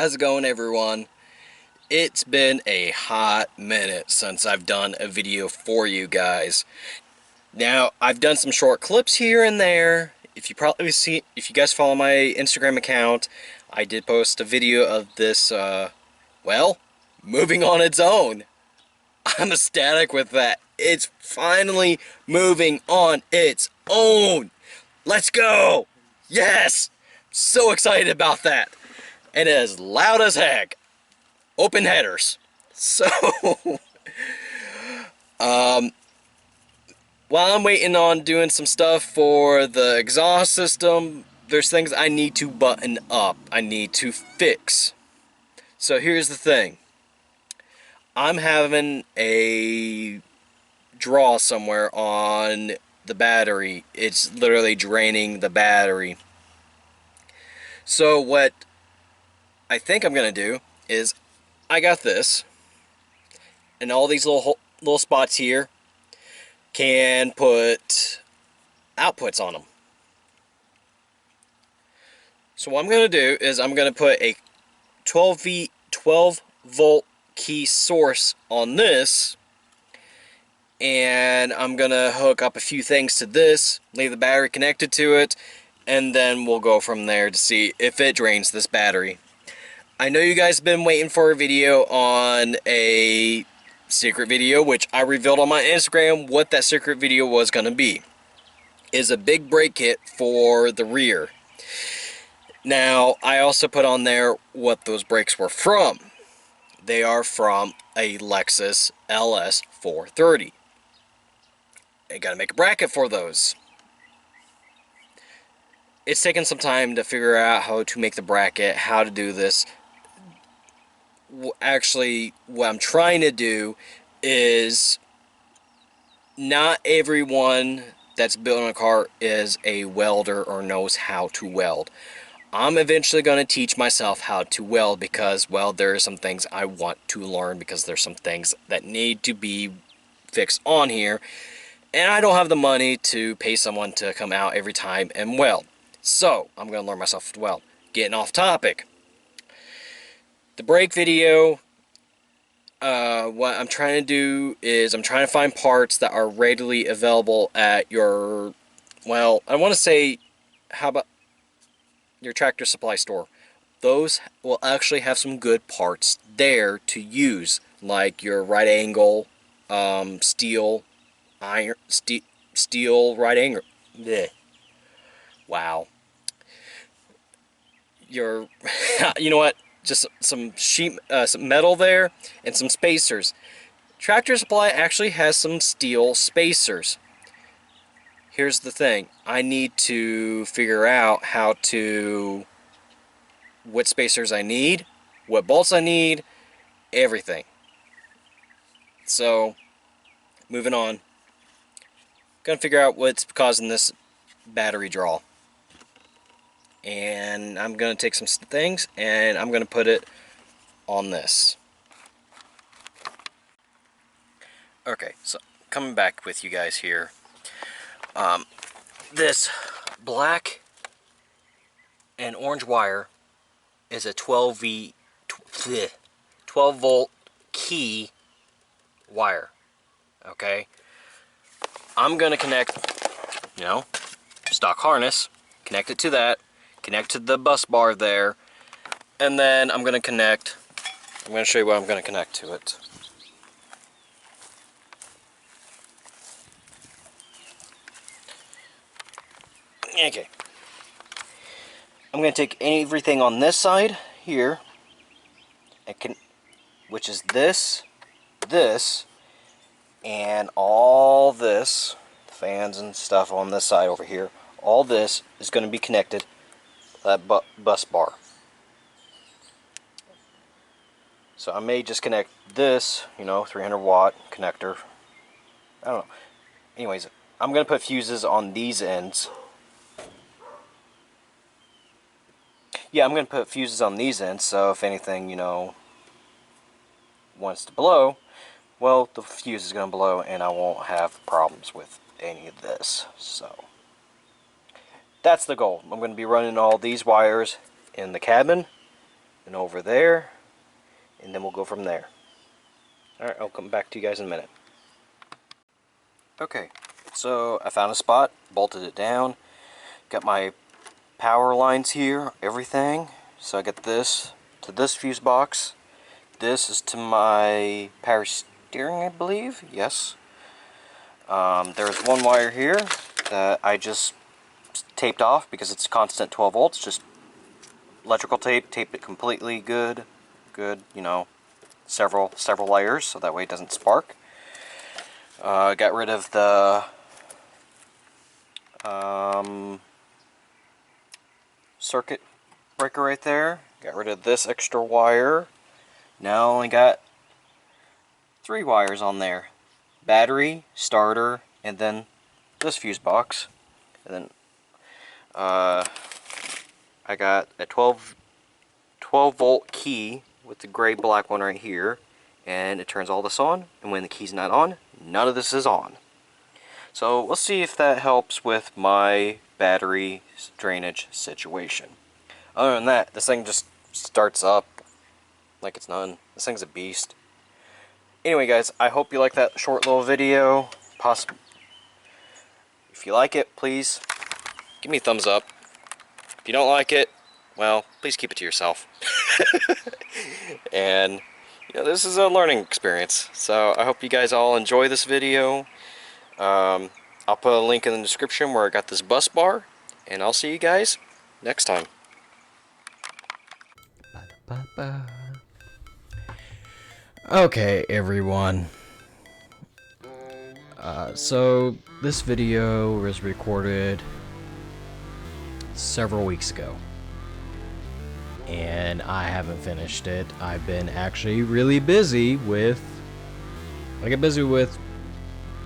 How's it going, everyone? It's been a hot minute since I've done a video for you guys. Now, I've done some short clips here and there. If you guys follow my Instagram account, I did post a video of this, well, moving on its own. I'm ecstatic with that. It's finally moving on its own. Let's go! Yes! So excited about that. And it is loud as heck. Open headers. So, while I'm waiting on doing some stuff for the exhaust system, there's things I need to button up. I need to fix. So here's the thing. I'm having a draw somewhere on the battery. It's literally draining the battery. So what I think I'm going to do is I got this, and all these little spots here can put outputs on them. So what I'm going to do is I'm going to put a 12 volt key source on this, and I'm going to hook up a few things to this, leave the battery connected to it, and then we'll go from there to see if it drains this battery. I know you guys have been waiting for a video on a secret video, which I revealed on my Instagram what that secret video was going to be. Is a big brake kit for the rear. Now, I also put on there what those brakes were from. They are from a Lexus LS 430. I gotta make a bracket for those. It's taken some time to figure out how to make the bracket, how to do this. Actually, what I'm trying to do is, not everyone that's building a car is a welder or knows how to weld. I'm eventually going to teach myself how to weld because, well, there are some things I want to learn because there's some things that need to be fixed on here, and I don't have the money to pay someone to come out every time and weld. So, I'm going to learn myself to weld. Getting off topic. The brake video, what I'm trying to do is I'm trying to find parts that are readily available at your, well, I want to say, how about your Tractor Supply store. Those will actually have some good parts there to use, like your right angle, steel right angle. Blech. Wow. You know what? Just some some metal there, and some spacers. Tractor Supply actually has some steel spacers. Here's the thing. I need to figure out what spacers I need, what bolts I need, everything. So, moving on. Gonna figure out what's causing this battery draw. And I'm going to take some things and I'm going to put it on this. Okay, so coming back with you guys here. This black and orange wire is a 12 volt key wire. Okay? I'm going to connect, stock harness, connect it to that. Connect to the bus bar there, and then I'm going to show you what I'm going to connect to it. Okay. I'm going to take everything on this side here, which is this, and all this, fans and stuff on this side over here, all this is going to be connected that bus bar. So I may just connect this, 300 watt connector. I don't know. Anyways, I'm going to put fuses on these ends. Yeah, I'm going to put fuses on these ends, so if anything, wants to blow, well, the fuse is going to blow and I won't have problems with any of this. So that's the goal. I'm going to be running all these wires in the cabin and over there, and then we'll go from there. Alright, I'll come back to you guys in a minute. Okay, so I found a spot, bolted it down, got my power lines here, everything. So I got this to this fuse box. This is to my power steering, I believe. Yes. There's one wire here that I just taped off because it's constant 12 volts. Just electrical tape, taped it completely good, you know, several layers so that way it doesn't spark. Got rid of the circuit breaker right there. Got rid of this extra wire. Now I only got 3 wires on there. Battery, starter, and then this fuse box. And then I got a 12 volt key with the gray black one right here, and it turns all this on, and when the key's not on, none of this is on. So let's see if that helps with my battery drainage situation. Other than that, this thing just starts up like it's none. This thing's a beast. Anyway guys, I hope you like that short little video. If you like it, please give me a thumbs up. If you don't like it, well, please keep it to yourself. And you know, this is a learning experience, so I hope you guys all enjoy this video. I'll put a link in the description where I got this bus bar, and I'll see you guys next time. Okay, everyone. So this video was recorded several weeks ago, and I haven't finished it. I've been actually really busy with,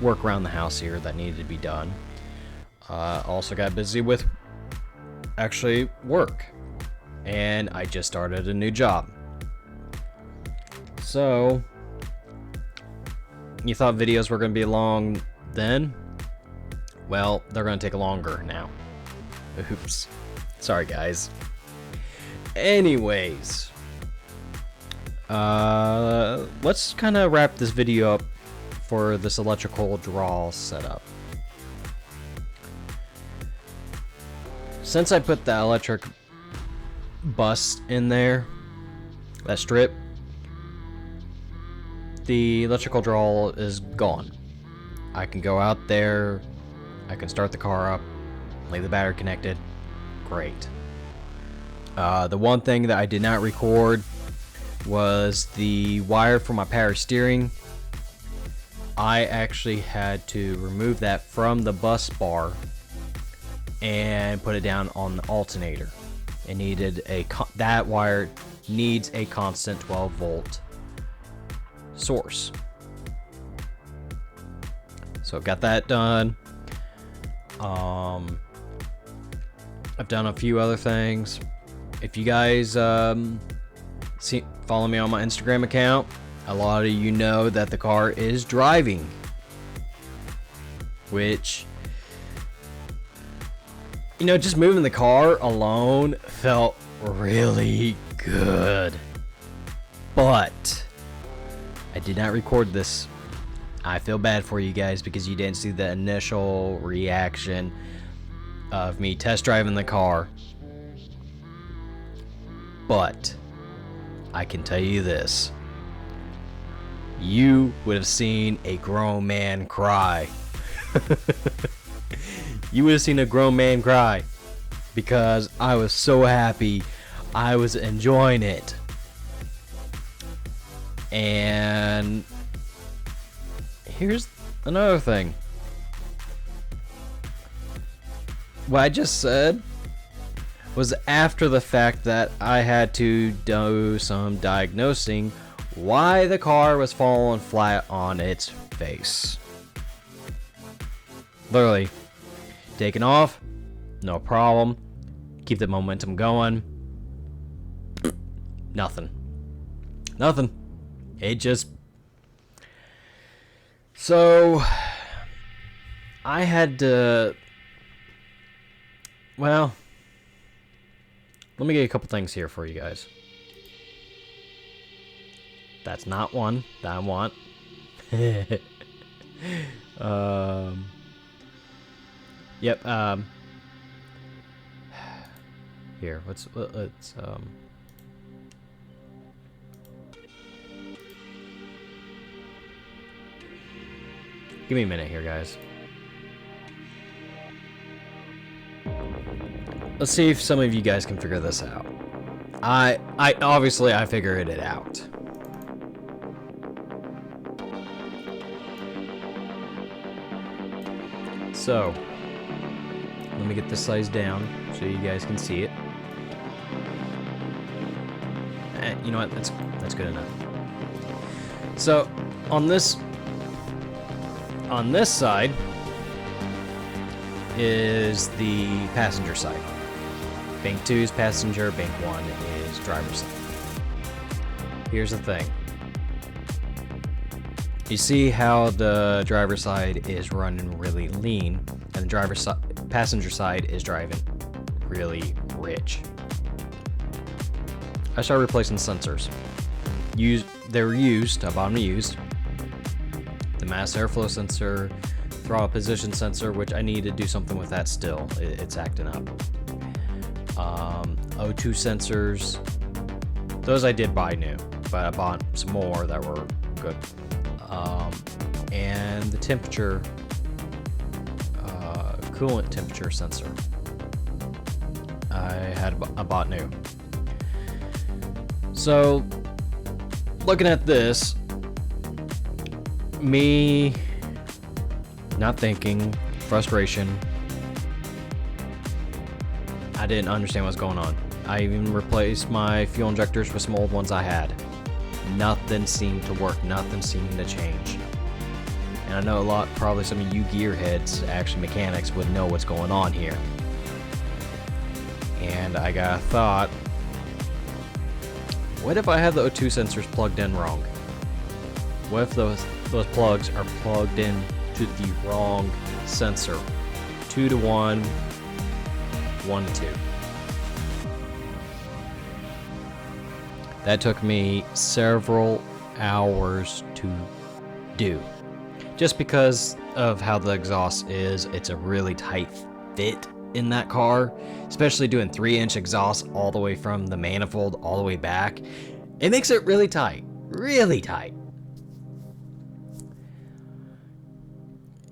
work around the house here that needed to be done. Also got busy with actually work, and I just started a new job. So you thought videos were going to be long then? Well, they're going to take longer now. Oops. Sorry, guys. Anyways, let's kind of wrap this video up for this electrical draw setup. Since I put the electric bus in there, that strip, the electrical draw is gone. I can go out there, I can start the car up, leave the battery connected. Great. The one thing that I did not record was the wire for my power steering. I actually had to remove that from the bus bar and put it down on the alternator. It needed that wire needs a constant 12 volt source. So got that done. I've done a few other things. If you guys follow me on my Instagram account, a lot of you know that the car is driving, which, you know, just moving the car alone felt really good. But I did not record this. I feel bad for you guys because you didn't see the initial reaction of me test driving the car. But I can tell you this. You would have seen a grown man cry. You would have seen a grown man cry because I was so happy. I was enjoying it. And here's another thing. What I just said was after the fact that I had to do some diagnosing why the car was falling flat on its face. Literally, taking off, no problem. Keep the momentum going. Nothing. It just... So, I had to... Well, let me get a couple things here for you guys. That's not one that I want. Yep. Here, let's give me a minute here, guys. Let's see if some of you guys can figure this out. I obviously I figured it out. So, let me get this size down so you guys can see it. You know what? That's good enough. So, on this side is the passenger side. Bank 2 is passenger, bank 1 is driver's side. Here's the thing. You see how the driver's side is running really lean, and the passenger side is driving really rich. I started replacing sensors. They were used, I bought them used. The mass airflow sensor, throttle position sensor, which I need to do something with that still. It's acting up. O2 sensors, those I did buy new, but I bought some more that were good. And the temperature, coolant temperature sensor, I bought new. So, looking at this, me not thinking, frustration, I didn't understand what's going on. I even replaced my fuel injectors with some old ones I had. Nothing seemed to work, nothing seemed to change. And I know probably some of you gearheads, actually mechanics, would know what's going on here. And I got a thought, what if I have the O2 sensors plugged in wrong? What if those plugs are plugged in to the wrong sensor? 2 to 1, 1 to 2. That took me several hours to do. Just because of how the exhaust is, it's a really tight fit in that car, especially doing 3-inch exhaust all the way from the manifold all the way back. It makes it really tight, really tight.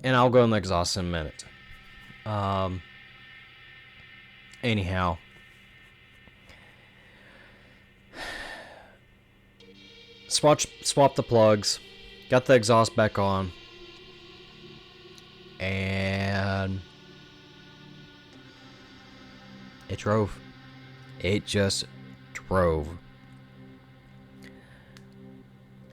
And I'll go on the exhaust in a minute. Anyhow, swap the plugs, got the exhaust back on, and it drove. It just drove.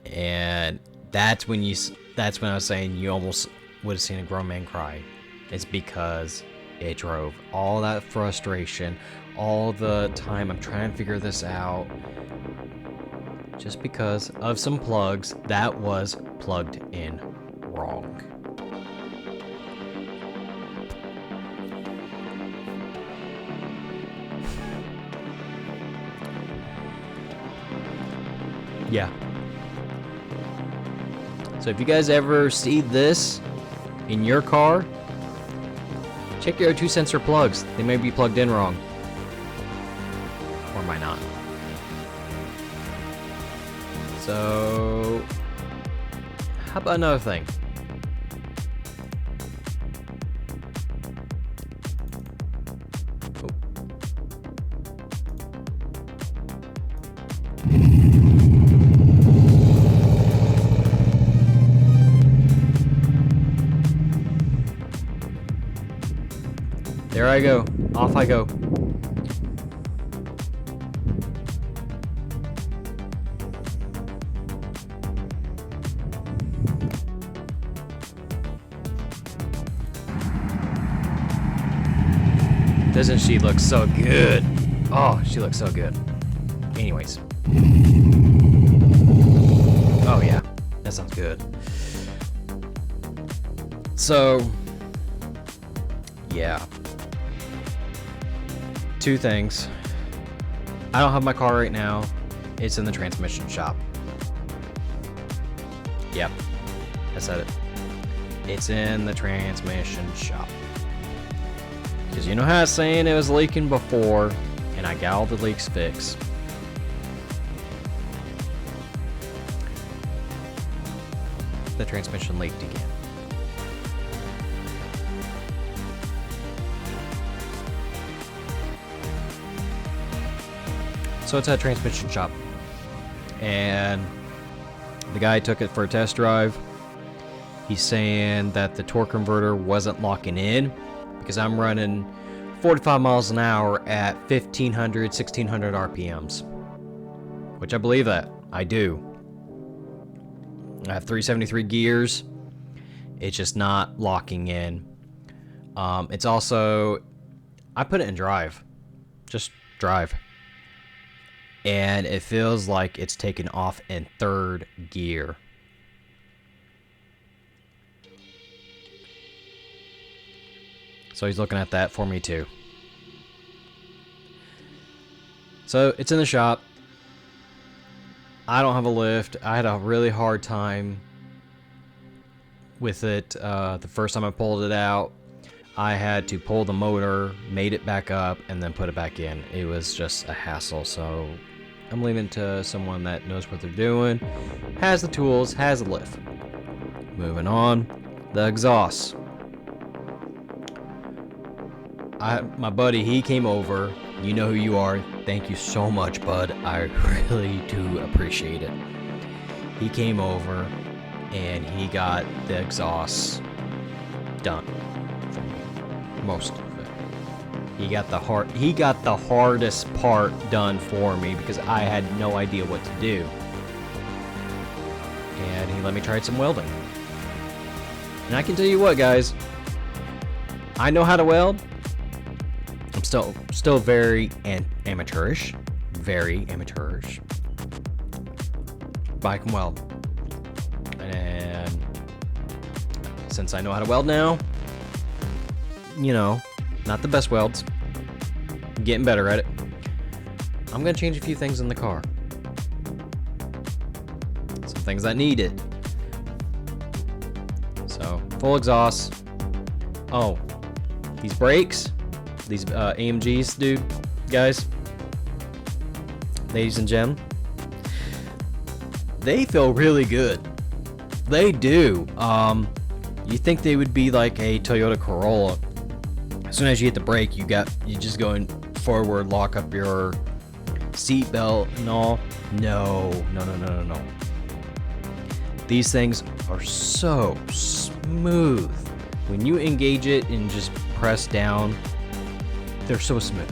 And that's when I was saying you almost would have seen a grown man cry. It's because it drove. All that frustration, all the time I'm trying to figure this out, just because of some plugs that was plugged in wrong. Yeah. So if you guys ever see this in your car, check your O2 sensor plugs. They may be plugged in wrong. Or might not. So, how about another thing? There I go. Off I go. Doesn't she look so good? Oh, she looks so good. Anyways. Oh yeah, that sounds good. So, yeah. Two things. I don't have my car right now. It's in the transmission shop. Yep, I said it. It's in the transmission shop. Because you know how I was saying it was leaking before, and I got all the leaks fixed. The transmission leaked again. So it's at a transmission shop. And the guy took it for a test drive. He's saying that the torque converter wasn't locking in because I'm running 45 miles an hour at 1500, 1600 RPMs. Which I believe that. I do. I have 373 gears. It's just not locking in. It's also, I put it in drive. Just drive. And it feels like it's taken off in third gear. So he's looking at that for me too. So it's in the shop. I don't have a lift. I had a really hard time with it the first time I pulled it out. I had to pull the motor, made it back up, and then put it back in. It was just a hassle, so I'm leaving it to someone that knows what they're doing, has the tools, has a lift. Moving on, the exhaust. My buddy, he came over. You know who you are. Thank you so much, bud. I really do appreciate it. He came over and he got the exhaust done for me. Most of it. He got the hardest part done for me because I had no idea what to do. And he let me try some welding. And I can tell you what, guys. I know how to weld. I'm still very amateurish. Very amateurish. But I can weld. And since I know how to weld now, you know, not the best welds. Getting better at it. I'm going to change a few things in the car. Some things that need it. So, full exhaust. Oh, these brakes. These AMGs, dude, guys, ladies and gentlemen, they feel really good. They do. You think they would be like a Toyota Corolla? As soon as you hit the brake, you just going forward, lock up your seatbelt and all. No. These things are so smooth. When you engage it and just press down, they're so smooth.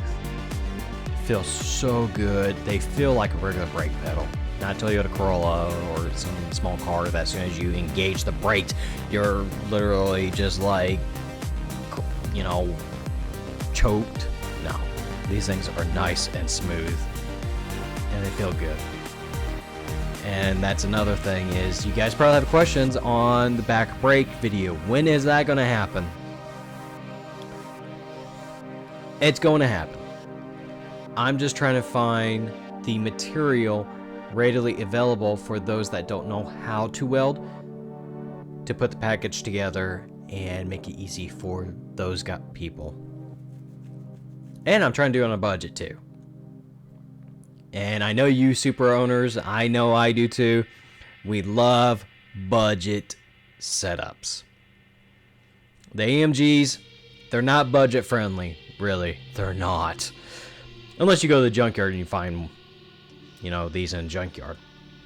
Feels so good. They feel like a regular brake pedal. Not Toyota Corolla or some small car that as soon as you engage the brakes, you're literally just like, you know, choked. No. These things are nice and smooth. And they feel good. And that's another thing is you guys probably have questions on the back brake video. When is that going to happen? It's going to happen. I'm just trying to find the material readily available for those that don't know how to weld to put the package together and make it easy for those people. And I'm trying to do it on a budget too. And I know you Supra owners, I know I do too. We love budget setups. The AMGs, they're not budget friendly. Really, they're not. Unless you go to the junkyard and you find, you know, these in junkyard.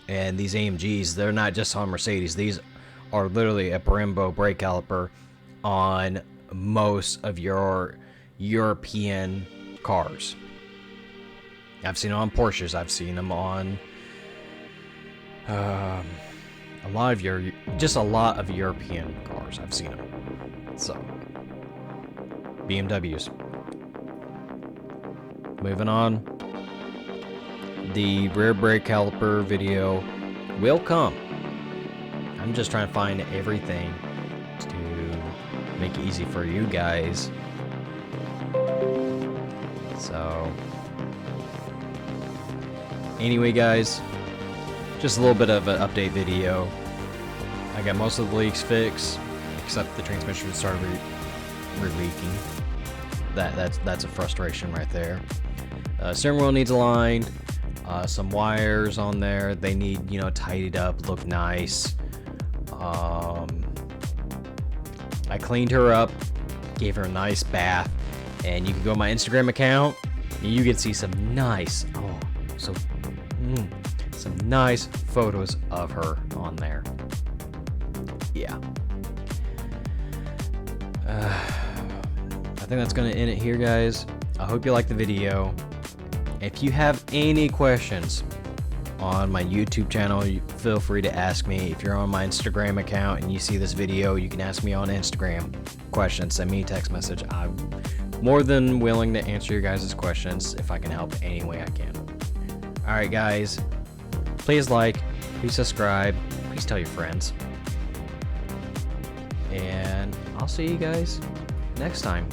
And these AMGs, they're not just on Mercedes. These are literally a Brembo brake caliper on most of your European cars. I've seen them on Porsches. I've seen them on a lot of European cars. I've seen them. So, BMWs. Moving on. The rear brake caliper video will come. I'm just trying to find everything to make it easy for you guys. So, anyway, guys, just a little bit of an update video. I got most of the leaks fixed, except the transmission started re-leaking. That's a frustration right there. Steering wheel needs aligned. Some wires on there, they need, you know, tidied up, look nice. I cleaned her up, gave her a nice bath, and you can go to my Instagram account and you can see some nice, some nice photos of her on there. Yeah. I think that's gonna end it here, guys. I hope you liked the video. If you have any questions on my YouTube channel, feel free to ask me. If you're on my Instagram account and you see this video, you can ask me on Instagram questions. Send me a text message. I'm more than willing to answer your guys' questions if I can help any way I can. Alright guys, please like, please subscribe, please tell your friends. And I'll see you guys next time.